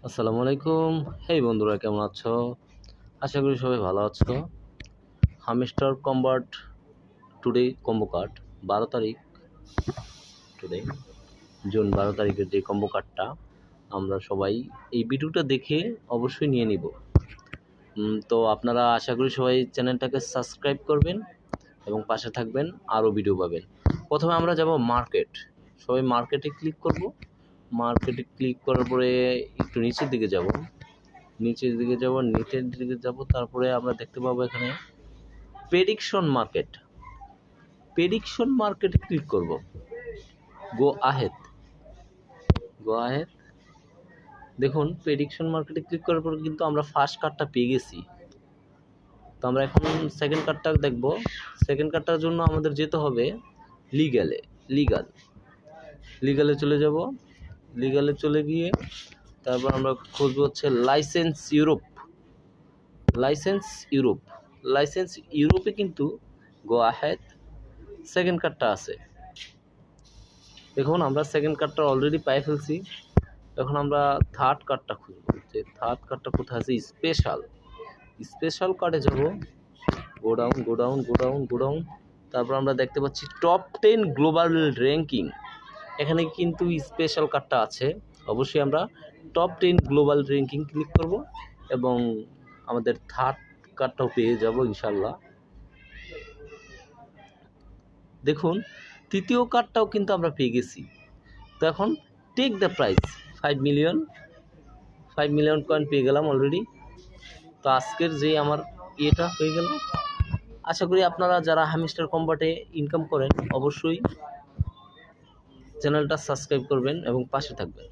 আসসালামু আলাইকুম। হেই বন্ধুরা, কেমন আছো? আশা করি সবাই ভালো আছো। Hamster combat today combo card 12 তারিখ, টুডে জুন 12 তারিখের যে কম্বো কার্ডটা আমরা সবাই এই ভিডিওটা দেখে অবশ্যই নিয়ে নিব। তো আপনারা আশা করি সবাই চ্যানেলটাকে সাবস্ক্রাইব করবেন এবং পাশে থাকবেন, আরও ভিডিও পাবেন। প্রথমে আমরা যাব মার্কেট। সবাই মার্কেটে ক্লিক করব। মার্কেটে ক্লিক করার পরে একটু নিচের দিকে যাব, নিচের দিকে যাব। তারপরে আমরা দেখতে পাবো এখানে প্রেডিকশন মার্কেটে ক্লিক করব। গো আহেড। দেখুন, প্রেডিকশন মার্কেটে ক্লিক করার পর কিন্তু আমরা ফার্স্ট কার্ডটা পেয়ে গেছি। তো আমরা এখন সেকেন্ড কার্ডটা দেখব। সেকেন্ড কার্ডটার জন্য আমাদের যেতে হবে লিগালে চলে যাব। লিগালে চলে গিয়ে তারপর আমরা খুঁজবো হচ্ছে লাইসেন্স ইউরোপে কিন্তু গো আহেড সেকেন্ড কার্ডটা আছে। দেখুন, আমরা সেকেন্ড কার্ডটা অলরেডি পাই ফেলছি। এখন আমরা থার্ড কার্ডটা খুঁজবো, যে থার্ড কার্ডটা কোথায় আছে। স্পেশাল কার্ডে যাব। Go down. তারপর আমরা দেখতে পাচ্ছি টপ 10 গ্লোবাল র্যাঙ্কিং। এখানে কিন্তু স্পেশাল কার্ডটা আছে। অবশ্যই আমরা টপ 10 গ্লোবাল র্যাঙ্কিং ক্লিক করব এবং আমাদের থার্ড কার্ডটাও পেয়ে যাব ইনশাল্লাহ। দেখুন, তৃতীয় কার্ডটাও কিন্তু আমরা পেয়ে গেছি। তো এখন take the price 5 million coin পেয়ে গেলাম অলরেডি। তো আজকের যে আমার ইয়েটা হয়ে গেল। আশা করি আপনারা যারা হামস্টার কম্বাটে ইনকাম করেন অবশ্যই চ্যানেলটা সাবস্ক্রাইব করবেন এবং পাশে থাকবেন।